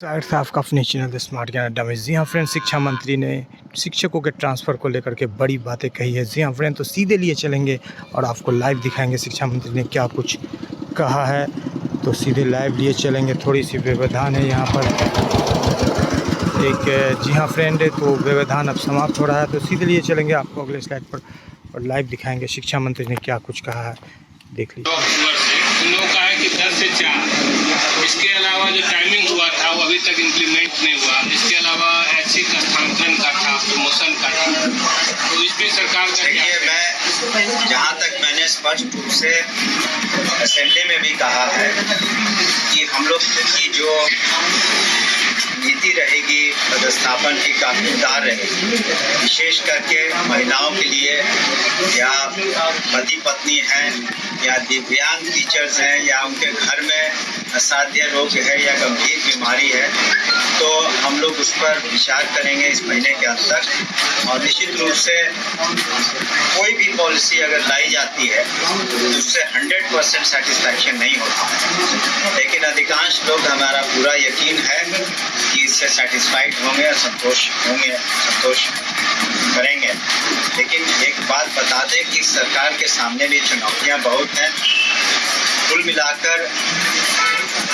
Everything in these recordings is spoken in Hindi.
स्वागत है आपका अपने चैनल द स्मार्ट ज्ञान अड्डा में। जी हाँ फ्रेंड, शिक्षा मंत्री ने शिक्षकों के ट्रांसफ़र को लेकर के बड़ी बातें कही है। जी हाँ फ्रेंड, तो सीधे लिए चलेंगे और आपको लाइव दिखाएंगे शिक्षा मंत्री ने क्या कुछ कहा है। तो सीधे लाइव लिए चलेंगे। थोड़ी सी व्यवधान है यहाँ पर एक। जी हाँ फ्रेंड, तो व्यवधान अब समाप्त हो रहा है। तो सीधे लिए चलेंगे आपको अगले स्लाइड पर और लाइव दिखाएँगे शिक्षा मंत्री ने क्या कुछ कहा है। देख लीजिए। लोग कहा है कि 10 से 4, इसके अलावा जो टाइमिंग हुआ था वो अभी तक इम्प्लीमेंट नहीं हुआ। इसके अलावा ऐच्छिक स्थानांतरण का था, प्रमोशन का था, तो इस पर सरकार का क्या है? मैं जहाँ तक मैंने स्पष्ट रूप से असेंबली में भी कहा है कि हम लोग की जो नीति रहेगी पदस्थापन की काफ़ी उदार रहेगी, विशेष करके महिलाओं के लिए या पति पत्नी हैं या दिव्यांग टीचर्स हैं या उनके घर में असाध्य रोग है या गंभीर बीमारी है, तो हम लोग उस पर विचार करेंगे इस महीने के अंत तक। और निश्चित रूप से कोई भी पॉलिसी अगर लाई जाती है तो उससे 100% सेटिस्फैक्शन नहीं होता है, लेकिन अधिकांश लोग, हमारा पूरा यकीन है कि इससे सेटिस्फाइड होंगे, संतोष करेंगे। लेकिन एक बात बता दें कि सरकार के सामने भी चुनौतियां बहुत हैं। कुल मिलाकर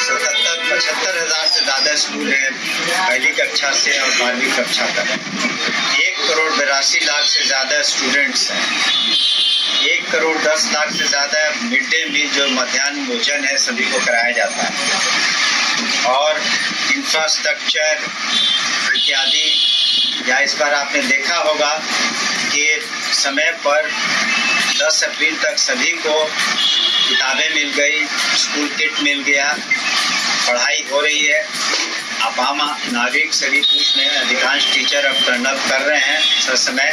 75 हज़ार से ज़्यादा स्कूल हैं पहली कक्षा से और 12वीं कक्षा तक। 1,82,00,000 से ज़्यादा स्टूडेंट्स हैं। 1,10,00,000 से ज़्यादा मिड डे मील जो मध्याह्न भोजन है सभी को कराया जाता है। और इंफ्रास्ट्रक्चर इत्यादि, या इस बार आपने देखा होगा कि समय पर 10 अप्रैल तक सभी को किताबें मिल गई, स्कूल किट मिल गया, पढ़ाई हो रही है। अब आम नागरिक सभी पूछ रहे हैं, अधिकांश टीचर अब टर्न अप कर रहे हैं ससमय,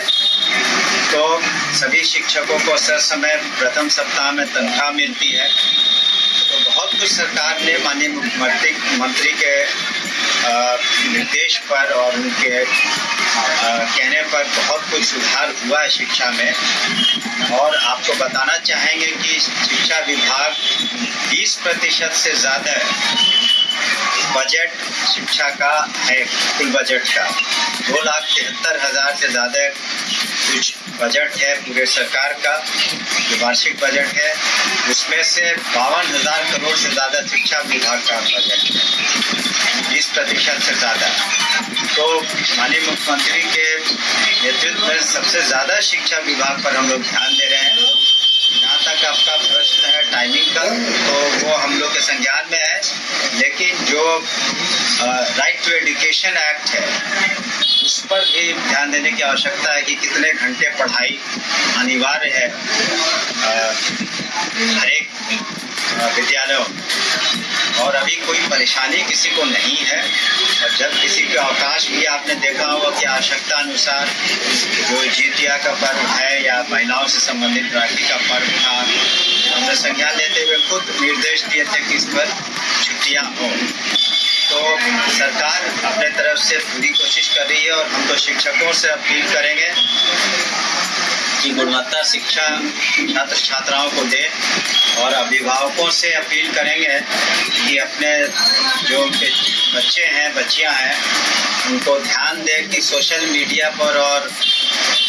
तो सभी शिक्षकों को ससमय प्रथम सप्ताह में तनख्वाह मिलती है। तो बहुत कुछ सरकार ने माननीय मुख्यमंत्री के निर्देश पर और उनके कहने पर बहुत कुछ सुधार हुआ है शिक्षा में। और आपको बताना चाहेंगे कि शिक्षा विभाग 20% से ज़्यादा बजट शिक्षा का है। कुल बजट का 2,73,000 से ज़्यादा कुछ बजट है पूरे सरकार का, जो वार्षिक बजट है। उसमें से 52,000 करोड़ से ज़्यादा शिक्षा विभाग का बजट है, 20% से ज़्यादा। तो माननीय मुख्यमंत्री के नेतृत्व में सबसे ज़्यादा शिक्षा विभाग पर हम लोग ध्यान दे रहे हैं। जहाँ तक आपका प्रश्न है टाइमिंग का, तो वो हम लोग के संज्ञान में है, लेकिन जो राइट टू एजुकेशन एक्ट है उस पर भी ध्यान देने की आवश्यकता है कि कितने घंटे पढ़ाई अनिवार्य है हर एक विद्यालयों। और अभी कोई परेशानी किसी को नहीं है। और जब किसी के अवकाश भी आपने देखा होगा कि आवश्यकता अनुसार जो जितिया का पर्व है या महिलाओं से संबंधित राखी का पर्व था, हमने संज्ञान लेते हुए खुद निर्देश दिए थे कि इस पर छुट्टियां हों। तो सरकार अपने तरफ से पूरी कोशिश कर रही है और हम तो शिक्षकों से अपील करेंगे कि गुणवत्ता शिक्षा छात्र छात्राओं को दें। और अभिभावकों से अपील करेंगे कि अपने जो उनके बच्चे हैं बच्चियां हैं उनको ध्यान दें कि सोशल मीडिया पर और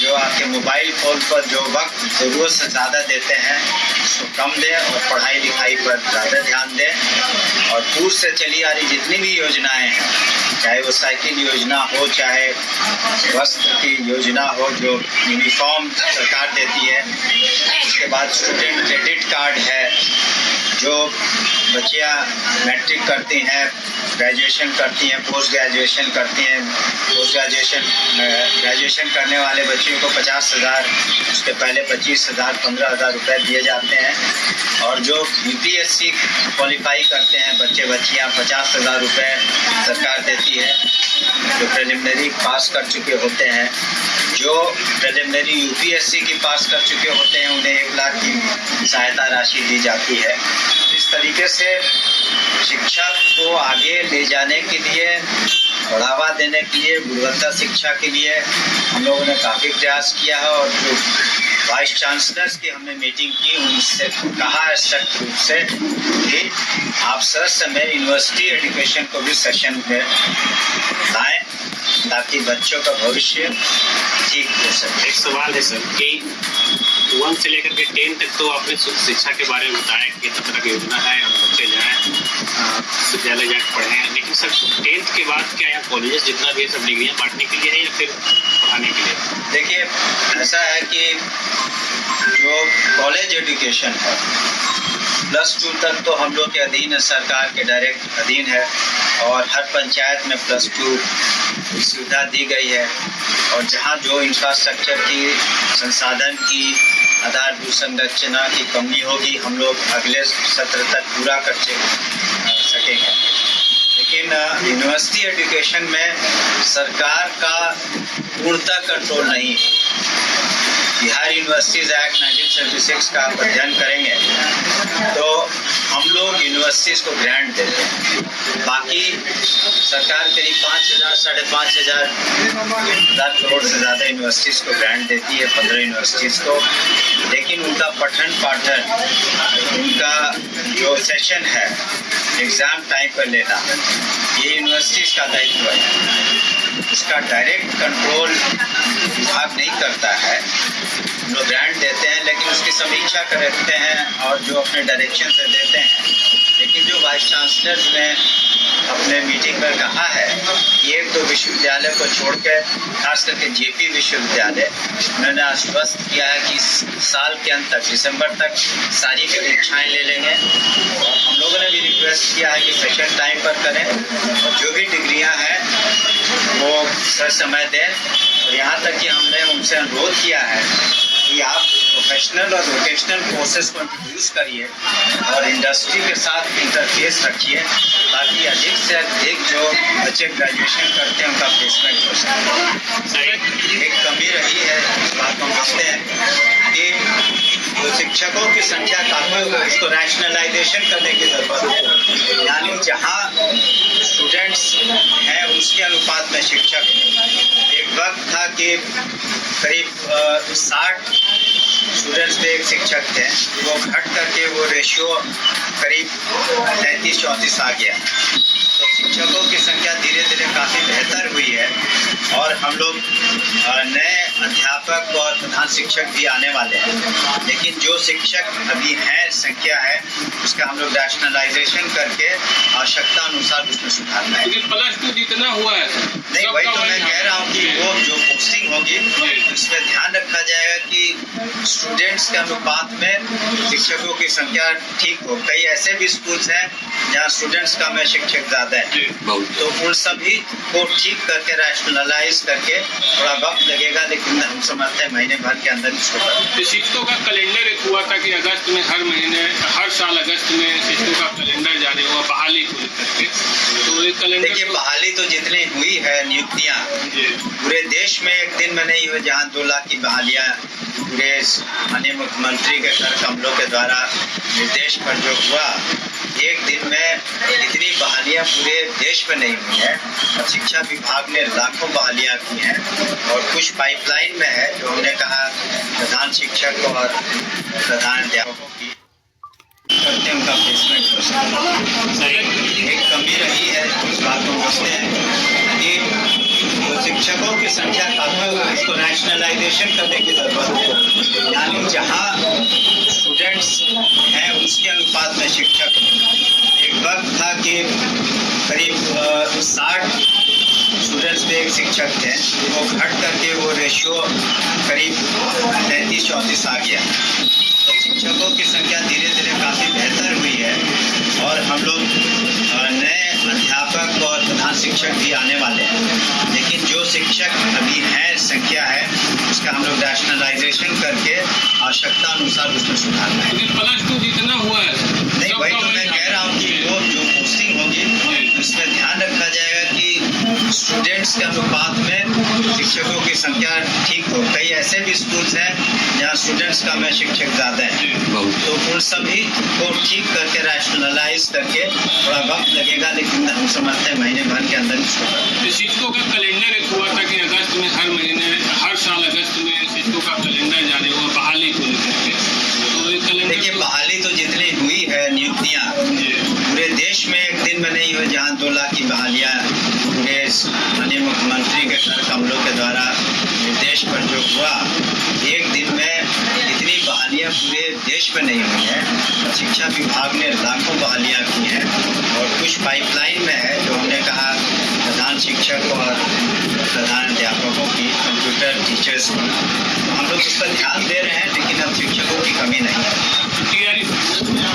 जो आपके मोबाइल फ़ोन पर जो वक्त ज़रूरत से ज़्यादा देते हैं उसको कम दें और पढ़ाई लिखाई पर ज़्यादा ध्यान दें। और पूर्व से चली आ रही जितनी भी योजनाएं हैं, चाहे वो साइकिल योजना हो, चाहे वस्त्र की योजना हो जो यूनिफॉर्म सरकार देती है, उसके बाद स्टूडेंट क्रेडिट कार्ड है, जो बच्चियाँ मैट्रिक करती हैं, ग्रेजुएशन करती हैं, पोस्ट ग्रेजुएशन करती हैं, ग्रेजुएशन करने वाले बच्चियों को 50,000, उसके पहले 25,000, 15,000 रुपये दिए जाते हैं। और जो यूपीएससी क्वालिफाई करते हैं बच्चे बच्चियाँ, 50,000 रुपये सरकार देती है। जो प्रिलिमिनरी पास कर चुके होते हैं, जो प्रिलिमिनरी यूपीएससी की पास कर चुके होते हैं, उन्हें 1 लाख की सहायता राशि दी जाती है। इस तरीके से शिक्षा को आगे ले जाने के लिए, बढ़ावा देने के लिए, गुणवत्ता शिक्षा के लिए हम लोगों ने काफ़ी प्रयास किया है। और जो वाइस चांसलर्स की हमने मीटिंग की, उनसे कहा है सख्त रूप से कि आप सर समय यूनिवर्सिटी एजुकेशन को भी सेशन में लाएं ताकि बच्चों का भविष्य ठीक हो सके। एक सवाल है सर कि 1 से लेकर के 10 तक तो आपने शिक्षा के बारे में बताया कि कितना तरह की योजना है और बच्चे जाएँ विद्यालय जाकर पढ़ें, लेकिन सर 10th के बाद क्या यहाँ कॉलेजेस जितना भी सब डिग्रियाँ बांटने के लिए है या फिर पढ़ाने के लिए? देखिए ऐसा है कि जो कॉलेज एजुकेशन है +2 तक तो हम लोग के अधीन है, सरकार के डायरेक्ट अधीन है और हर पंचायत में +2 सुविधा दी गई है। और जहाँ जो इंफ्रास्ट्रक्चर की संसाधन की आधारभूत संरचना की कमी होगी हम लोग अगले सत्र तक पूरा कर सकेंगे। लेकिन यूनिवर्सिटी एजुकेशन में सरकार का पूर्णतः कंट्रोल नहीं है। बिहार यूनिवर्सिटीज़ एक्ट 1976 का आप अध्ययन करेंगे तो हम लोग यूनिवर्सिटीज़ को ग्रांट देते हैं, बाकी सरकार करीब 5,000 साढ़े 5,000 करोड़ से ज़्यादा यूनिवर्सिटीज़ को ग्रांट देती है, 15 यूनिवर्सिटीज़ को। लेकिन उनका पठन पाठन, उनका जो सेशन है एग्ज़ाम टाइम पर लेना, ये यूनिवर्सिटीज़ का दायित्व है। इसका डायरेक्ट कंट्रोल विभाग नहीं करता है। हम लोग ग्रांट देते हैं लेकिन उसकी समीक्षा करते हैं और जो अपने डायरेक्शन से देते हैं। लेकिन जो वाइस चांसलर्स ने अपने मीटिंग में कहा है कि 1-2 विश्वविद्यालय को छोड़ के खास करके जेपी विश्वविद्यालय, उन्होंने आश्वस्त किया है कि साल के अंत तक दिसंबर तक सारी परीक्षाएं ले लेंगे। और हम लोगों ने भी रिक्वेस्ट किया है कि सेशन टाइम पर करें और जो भी डिग्रियां हैं वो सर समय दें। और यहाँ तक कि हमने उनसे अनुरोध किया है कि आप प्रोफेशनल और वोकेशनल कोर्सेज को इंट्रोड्यूस करिए और इंडस्ट्री के साथ इंटरफेस रखिए ताकि अधिक से अधिक जो बच्चे ग्रेजुएशन करते हैं उनका प्लेसमेंट हो सके। एक कमी रही है, इस बात को हम समझते हैं कि जो शिक्षकों की संख्या काफ़ी हो उसको रैशनलाइजेशन करने की ज़रूरत है। यानी जहाँ स्टूडेंट्स हैं उसके अनुपात में शिक्षक। एक वक्त था कि करीब 60 स्टूडेंट्स पे एक शिक्षक थे, वो घट करके वो रेशियो करीब 33-34 आ गया। तो शिक्षकों की संख्या धीरे धीरे काफ़ी बेहतर हुई है और हम लोग नए अध्यापक और प्रधान शिक्षक भी आने वाले हैं। लेकिन जो शिक्षक अभी हैं संख्या है उसका हम लोग रैशनलाइजेशन करके आवश्यकता अनुसार उसमें सुधारना है। +2 जितना हुआ है नहीं, वही तो मैं कह रहा हूँ कि वो जो पोस्टिंग होगी इसमें ध्यान रखा जाएगा कि स्टूडेंट्स के अनुपात में शिक्षकों की संख्या ठीक हो। कई ऐसे भी स्कूल्स हैं जहाँ स्टूडेंट्स कम है, शिक्षक ज़्यादा है, तो उन सभी को ठीक करके रैशनलाइज करके थोड़ा वक्त लगेगा, लेकिन हम समझते हैं महीने भर के अंदर इसको करें। शिक्षकों का कैलेंडर एक हुआ था कि अगस्त में हर साल अगस्त में शिक्षकों का कैलेंडर जारी हुआ बहाली को लेकर के, तो ये कैलेंडर देखिए बहाली तो जितनी हुई है नियुक्तियाँ पूरे देश में एक दिन में नहीं हुई, जहाँ 2 लाख की बहालियाँ पूरे माननीय मुख्यमंत्री के कर कमलों के द्वारा निर्देश पर जो हुआ, एक दिन में इतनी बहालियाँ पूरे देश में नहीं हुई है। और शिक्षा विभाग ने लाखों बहालियाँ की हैं और कुछ पाइपलाइन में है जो हमने कहा प्रधान शिक्षक और प्रधान अध्यापकों की करते उनका प्लेसमेंट हो सकता है। एक कमी रही है, इस बात को समझते हैं कि जो शिक्षकों की संख्या काफ़ी हो उसको रैशनलाइजेशन करने की ज़रूरत है। यानी जहाँ स्टूडेंट्स हैं उसके अनुपात में शिक्षक। एक वक्त था कि करीब 60 स्टूडेंट्स पे एक शिक्षक थे, वो घट करके वो रेशियो करीब 33-34 आ गया। तो शिक्षकों की संख्या धीरे धीरे काफ़ी बेहतर हुई है और हम लोग नए अध्यापक और प्रधान शिक्षक भी आने वाले हैं। लेकिन जो शिक्षक अभी हैं संख्या है उसका हम लोग रैशनलाइजेशन करके आवश्यकता अनुसार उसमें सुधारना है। +2 जितना हुआ है नहीं, वही तो मैं कह रहा हूँ कि वो जो पोस्टिंग होगी उसमें ध्यान रखा जाएगा कि स्टूडेंट्स के अनुपात में शिक्षकों की संख्या ठीक हो। कई ऐसे भी स्कूल्स हैं जहाँ स्टूडेंट्स कम है, शिक्षक ज़्यादा है, तो उन सभी को ठीक करके रैशनलाइज करके थोड़ा वक्त लगेगा, लेकिन हम समझते हैं महीने भर के अंदर इसको करें। शिक्षकों का कैलेंडर एक हुआ था कि अगस्त में हर साल अगस्त में शिक्षकों का कैलेंडर जारी हुआ बहाली माननीय मुख्यमंत्री के कर कमलों के द्वारा निर्देश पर जो हुआ, एक दिन में इतनी बहालियाँ पूरे देश में नहीं हुई हैं। शिक्षा विभाग ने लाखों बहालियाँ की हैं और कुछ पाइपलाइन में है, जो हमने कहा प्रधान शिक्षक और प्रधान अध्यापकों की, कंप्यूटर टीचर्स की, तो हम लोग उस पर ध्यान दे रहे हैं, लेकिन अब शिक्षकों की कमी नहीं है।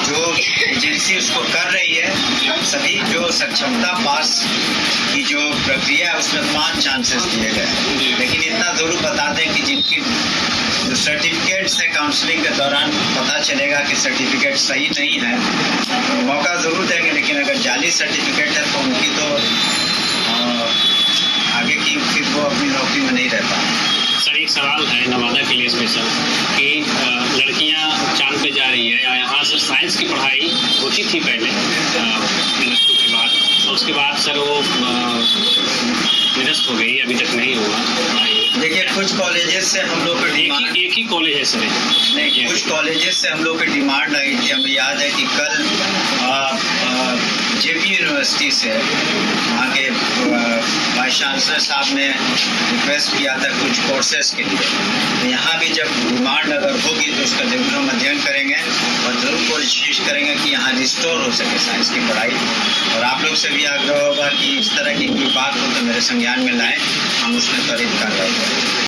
जो एजेंसी उसको कर रही है, सभी जो सक्षमता पास की जो प्रक्रिया है उसमें 5 चांसेस दिए गए हैं, लेकिन इतना ज़रूर बता दें कि जिनकी जो सर्टिफिकेट्स है काउंसलिंग के दौरान पता चलेगा कि सर्टिफिकेट सही नहीं है, तो मौका ज़रूर देंगे, लेकिन अगर जाली सर्टिफिकेट है तो उनकी तो आगे की फिर वो अपनी नौकरी में नहीं रहता। सर एक सवाल है नवादा के लिए स्पेशल कि लड़कियां चांद पे जा रही है, यहाँ से साइंस की पढ़ाई होती थी पहले प्लस 2 के बाद, और उसके बाद सर वो निरस्त हो गई, अभी तक नहीं हुआ पढ़ाई। देखिए कुछ कॉलेजेस से हम लोग को डिमांड, एक ही कॉलेज है सर, नहीं कुछ कॉलेजेस से हम लोग की डिमांड आई थी। हमें याद है कि कल जेपी यूनिवर्सिटी से वहाँ के वाइस चांसलर साहब ने रिक्वेस्ट किया था कुछ कोर्सेज के लिए, तो यहाँ भी जब डिमांड अगर होगी तो उसका जरूर हम अध्ययन करेंगे और ज़रूर कोशिश करेंगे कि यहाँ रिस्टोर हो सके साइंस की पढ़ाई। और आप लोग से भी आग्रह होगा कि इस तरह की कोई बात हो तो मेरे संज्ञान में लाएँ, हम उसमें त्वरित कार्रवाई करें।